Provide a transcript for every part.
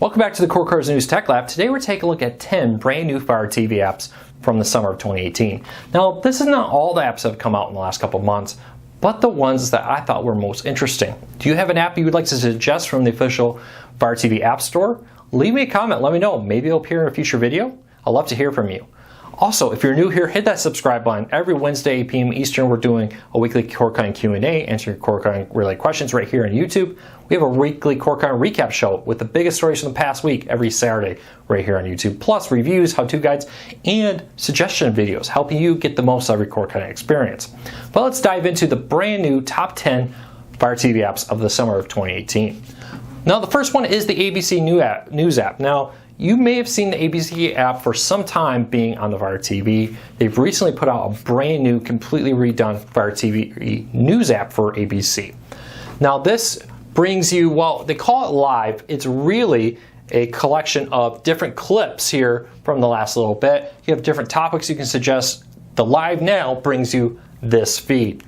Welcome back to the Core Cars News Tech Lab. Today we're taking a look at 10 brand new Fire TV apps from the summer of 2018. Now, this is not all the apps that have come out in the last couple of months, but the ones that I thought were most interesting. Do you have an app you would like to suggest from the official Fire TV App Store? Leave me a comment, let me know. Maybe it'll appear in a future video. I'd love to hear from you. Also, if you're new here, hit that subscribe button. Every Wednesday, 8 p.m. Eastern, we're doing a weekly core cutting Q&A, answering core cutting related questions right here on YouTube. We have a weekly core cutting recap show with the biggest stories from the past week every Saturday right here on YouTube, plus reviews, how-to guides, and suggestion videos, helping you get the most out of your core cutting experience. But let's dive into the brand new top 10 Fire TV apps of the summer of 2018. Now, the first one is the ABC News app. Now, you may have seen the ABC app for some time being on the Fire TV. They've recently put out a brand new, completely redone Fire TV News app for ABC. Now this brings you, well, they call it live. It's really a collection of different clips here from the last little bit. You have different topics you can suggest. The live now brings you this feed.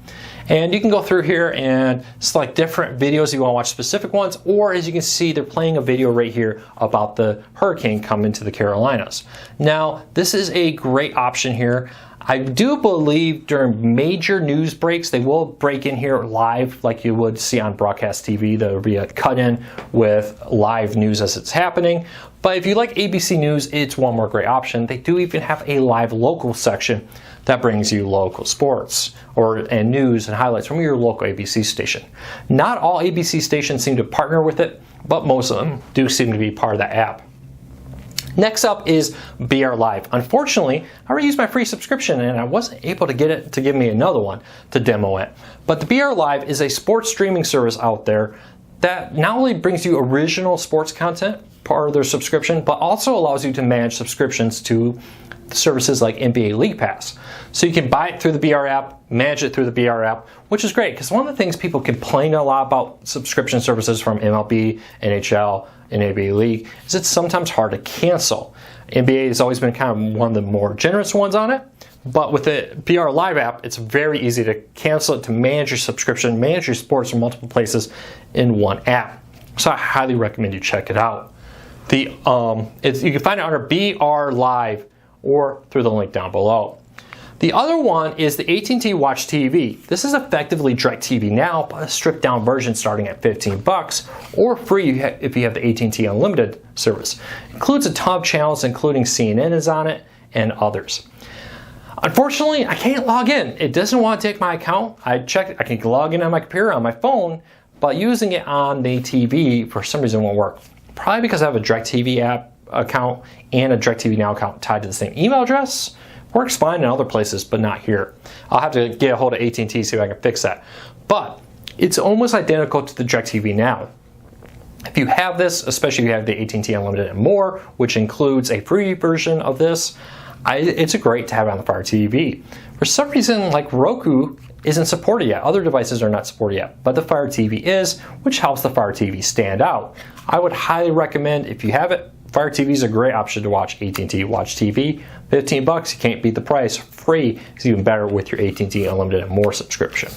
And you can go through here and select different videos if you want to watch specific ones, or as you can see, they're playing a video right here about the hurricane coming to the Carolinas. Now, this is a great option here. I do believe during major news breaks, they will break in here live like you would see on broadcast TV. There will be a cut-in with live news as it's happening. But if you like ABC News, it's one more great option. They do even have a live local section that brings you local sports and news and highlights from your local ABC station. Not all ABC stations seem to partner with it, but most of them do seem to be part of that app. Next up is BR Live. Unfortunately, I already used my free subscription and I wasn't able to get it to give me another one to demo it. But the BR Live is a sports streaming service out there that not only brings you original sports content, part of their subscription, but also allows you to manage subscriptions to services like NBA League Pass. So you can buy it through the BR app, manage it through the BR app, which is great because one of the things people complain a lot about subscription services from MLB, NHL, and NBA League is it's sometimes hard to cancel. NBA has always been kind of one of the more generous ones on it, but with the BR Live app, it's very easy to cancel it, to manage your subscription, manage your sports from multiple places in one app. So I highly recommend you check it out. You can find it under BR Live or through the link down below. The other one is the AT&T Watch TV. This is effectively DirecTV Now, but a stripped down version starting at $15 or free if you have the AT&T Unlimited service. It includes a ton of channels, including CNN is on it and others. Unfortunately, I can't log in. It doesn't want to take my account. I checked, I can log in on my computer, on my phone, but using it on the TV for some reason won't work. Probably because I have a DirecTV app account and a DirecTV Now account tied to the same email address. Works fine in other places, but not here. I'll have to get a hold of AT&T, see if I can fix that. But it's almost identical to the DirecTV Now. If you have this, especially if you have the AT&T Unlimited and more, which includes a free version of this, it's great to have it on the Fire TV. For some reason, like Roku isn't supported yet. Other devices are not supported yet, but the Fire TV is, which helps the Fire TV stand out. I would highly recommend, if you have it, Fire TV is a great option to watch AT&T Watch TV. $15, you can't beat the price. Free is even better with your AT&T Unlimited and More subscription.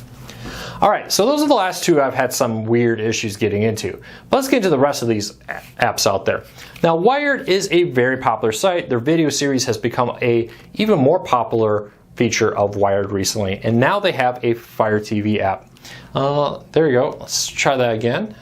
All right, so those are the last two I've had some weird issues getting into. But let's get into the rest of these apps out there. Now, Wired is a very popular site. Their video series has become a even more popular feature of Wired recently, and now they have a Fire TV app. There you go. Let's try that again.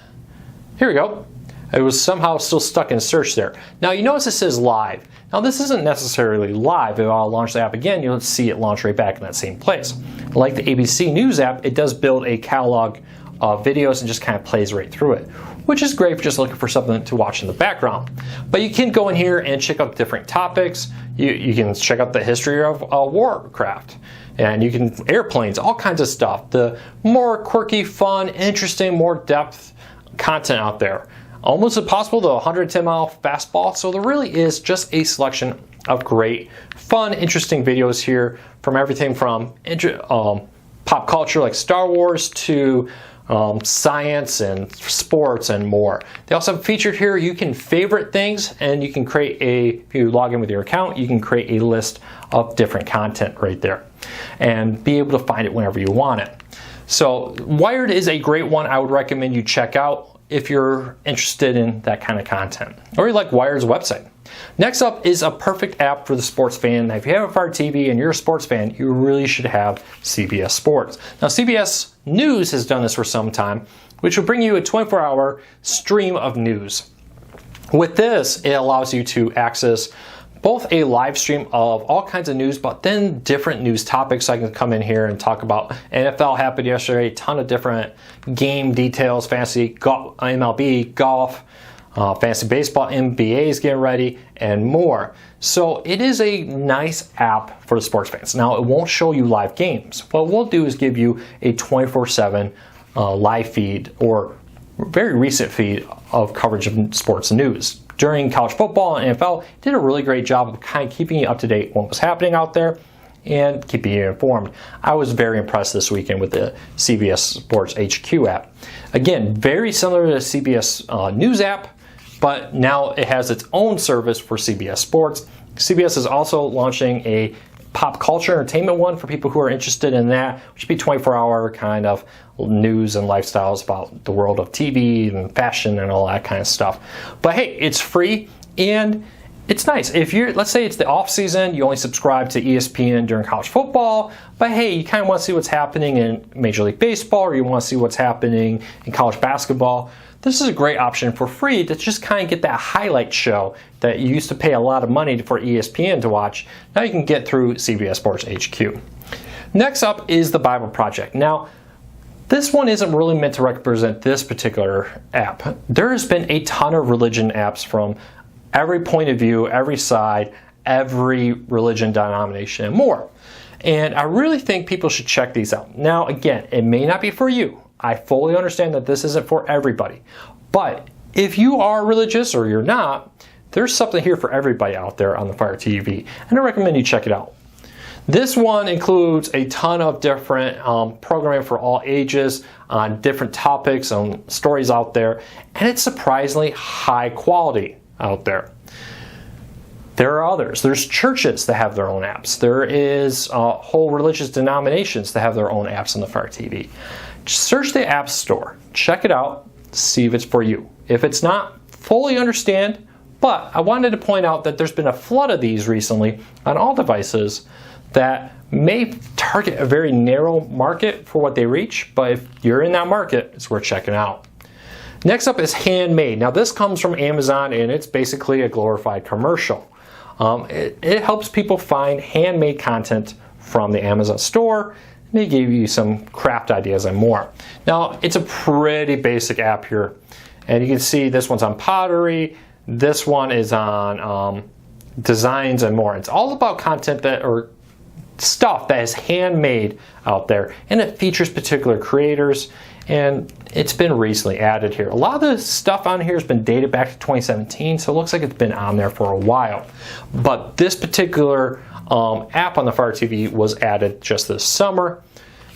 Here we go. It was somehow still stuck in search there. Now you notice it says live. Now this isn't necessarily live. If I'll launch the app again, you'll see it launch right back in that same place. Like the ABC News app, it does build a catalog of videos and just kind of plays right through it, which is great for just looking for something to watch in the background. But you can go in here and check out different topics. You can check out the history of Warcraft. And you can, airplanes, all kinds of stuff. The more quirky, fun, interesting, more depth content out there. Almost impossible, the 110-mile fastball. So there really is just a selection of great, fun, interesting videos here from everything from pop culture like Star Wars to science and sports and more. They also have featured here, you can favorite things and you can create if you log in with your account, you can create a list of different content right there and be able to find it whenever you want it. So Wired is a great one I would recommend you check out. if you're interested in that kind of content, or you like Wired's website. Next up is a perfect app for the sports fan. Now, if you have a Fire TV and you're a sports fan, you really should have CBS Sports. Now, CBS News has done this for some time, which will bring you a 24-hour stream of news. With this, it allows you to access both a live stream of all kinds of news, but then different news topics. I can come in here and talk about NFL happened yesterday, a ton of different game details, fantasy, MLB, golf, fantasy baseball, NBA is getting ready, and more. So it is a nice app for the sports fans. Now, it won't show you live games. What we'll do is give you a 24/7 live feed or very recent feed of coverage of sports news. During college football and NFL, did a really great job of kind of keeping you up to date what was happening out there and keeping you informed. I was very impressed this weekend with the CBS Sports HQ app. Again, very similar to the CBS News app, but now it has its own service for CBS Sports. CBS is also launching a pop culture entertainment one for people who are interested in that, which would be 24-hour kind of news and lifestyles about the world of TV and fashion and all that kind of stuff. But hey, it's free and it's nice. If you're, let's say it's the off season, you only subscribe to ESPN during college football, but hey, you kind of want to see what's happening in Major League Baseball, or you want to see what's happening in college basketball. This is a great option for free to just kind of get that highlight show that you used to pay a lot of money for ESPN to watch. Now you can get through CBS Sports HQ. Next up is the Bible Project. Now, this one isn't really meant to represent this particular app. There has been a ton of religion apps from every point of view, every side, every religion, denomination, and more. And I really think people should check these out. Now, again, it may not be for you. I fully understand that this isn't for everybody. But if you are religious or you're not, there's something here for everybody out there on the Fire TV. And I recommend you check it out. This one includes a ton of different programming for all ages on different topics, on stories out there. And it's surprisingly high quality out there. There are others. There's churches that have their own apps. There is whole religious denominations that have their own apps on the Fire TV. Search the App Store. Check it out. See if it's for you. If it's not, fully understand. But I wanted to point out that there's been a flood of these recently on all devices that may target a very narrow market for what they reach. But if you're in that market, it's worth checking out. Next up is Handmade. Now this comes from Amazon and it's basically a glorified commercial. It helps people find handmade content from the Amazon store. They give you some craft ideas and more. Now it's a pretty basic app here. And you can see this one's on pottery. This one is on designs and more. It's all about content that or stuff that is handmade out there. And it features particular creators. And it's been recently added here. A lot of the stuff on here has been dated back to 2017, so it looks like it's been on there for a while. But this particular app on the Fire TV was added just this summer,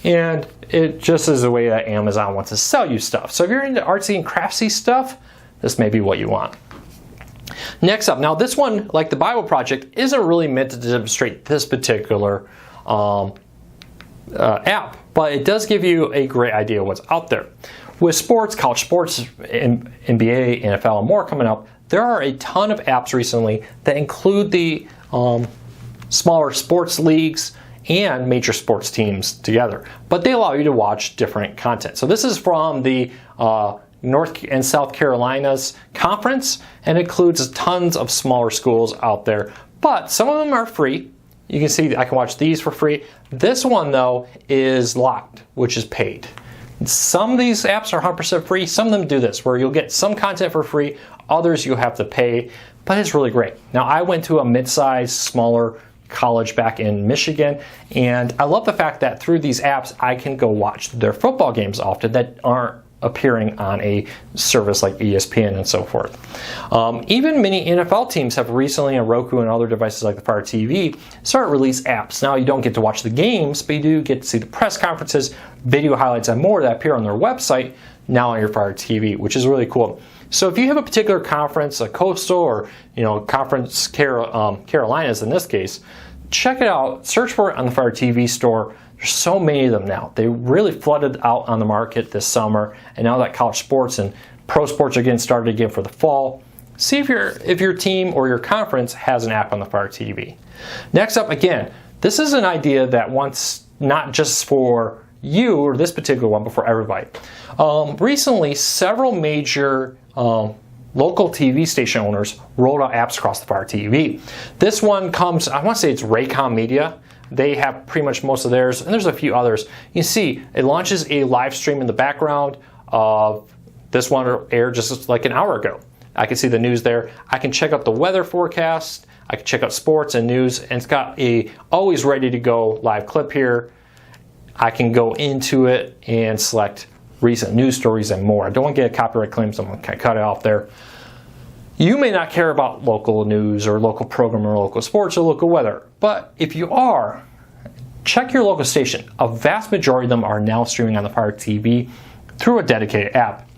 and it just is a way that Amazon wants to sell you stuff. So if you're into artsy and craftsy stuff, this may be what you want. Next up, now this one, like the Bible Project, isn't really meant to demonstrate this particular app, but it does give you a great idea of what's out there. With sports, college sports, NBA, NFL, and more coming up, there are a ton of apps recently that include the smaller sports leagues and major sports teams together, but they allow you to watch different content. So this is from the North and South Carolina's conference, and includes tons of smaller schools out there, but some of them are free. You can see I can watch these for free. This one, though, is locked, which is paid. Some of these apps are 100% free. Some of them do this, where you'll get some content for free. Others you'll have to pay, but it's really great. Now, I went to a mid-sized, smaller college back in Michigan, and I love the fact that through these apps, I can go watch their football games often that aren't appearing on a service like ESPN and so forth. Even many NFL teams have recently on Roku and other devices like the Fire TV start release apps. Now you don't get to watch the games, but you do get to see the press conferences, video highlights, and more that appear on their website now on your Fire TV, which is really cool. So if you have a particular conference, a Coastal or Conference Carolinas in this case, check it out. Search for it on the Fire TV store. There's so many of them now. They really flooded out on the market this summer, and now that college sports and Pro sports are getting started again for the fall. See if your team or your conference has an app on the Fire TV. Next up, again, this is an idea that wants not just for you or this particular one, but for everybody. Recently, several major local TV station owners rolled out apps across the Fire TV. This one comes, I want to say it's Raycom Media. They have pretty much most of theirs, and there's a few others. You see, it launches a live stream in the background. This one aired just like an hour ago. I can see the news there. I can check out the weather forecast. I can check out sports and news, and it's got a always ready to go live clip here. I can go into it and select recent news stories and more. I don't want to get a copyright claim, so I'm going to cut it off there. You may not care about local news or local program or local sports or local weather, but if you are, check your local station. A vast majority of them are now streaming on the Fire TV through a dedicated app.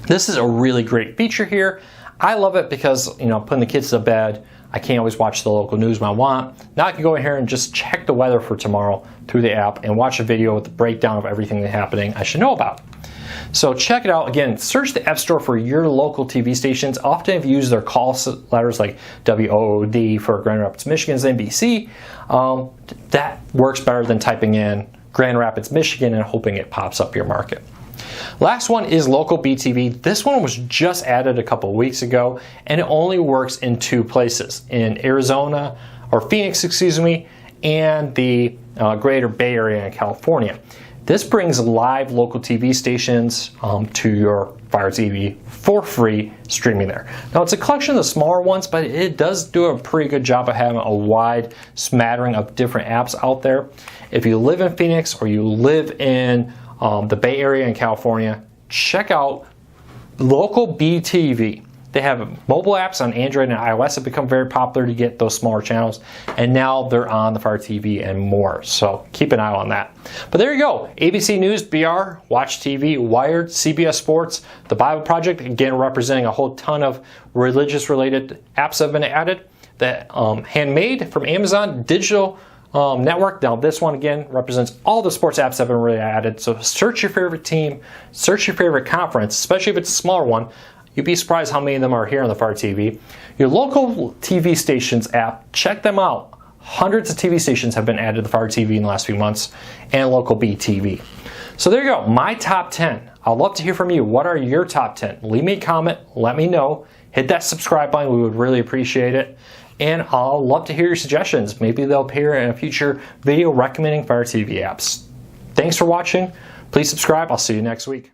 This is a really great feature here. I love it because, putting the kids to bed, I can't always watch the local news when I want. Now I can go in here and just check the weather for tomorrow through the app and watch a video with the breakdown of everything that's happening I should know about. So check it out. Again, search the App Store for your local TV stations. Often if you use their call letters like WOOD for Grand Rapids, Michigan's NBC, that works better than typing in Grand Rapids, Michigan and hoping it pops up your market. Last one is local BTV. This one was just added a couple weeks ago, and it only works in two places, in Arizona, or Phoenix, and the greater Bay Area in California. This brings live local TV stations to your Fire TV for free streaming there. Now it's a collection of the smaller ones, but it does do a pretty good job of having a wide smattering of different apps out there. If you live in Phoenix or you live in the Bay Area in California, check out local BTV. They have mobile apps on Android and iOS have become very popular to get those smaller channels, and now they're on the Fire TV and more, so keep an eye on that. But there you go, ABC News, BR, Watch TV, Wired, CBS Sports, The Bible Project, again representing a whole ton of religious related apps that have been added. The Handmade from Amazon, Digital Network. Now this one again represents all the sports apps that have been really added, so search your favorite team, search your favorite conference, especially if it's a smaller one. You'd be surprised how many of them are here on the Fire TV. Your local TV stations app, check them out. Hundreds of TV stations have been added to the Fire TV in the last few months, and local BTV. So there you go, my top 10. I'd love to hear from you. What are your top 10? Leave me a comment, let me know. Hit that subscribe button, we would really appreciate it. And I'll love to hear your suggestions. Maybe they'll appear in a future video recommending Fire TV apps. Thanks for watching. Please subscribe. I'll see you next week.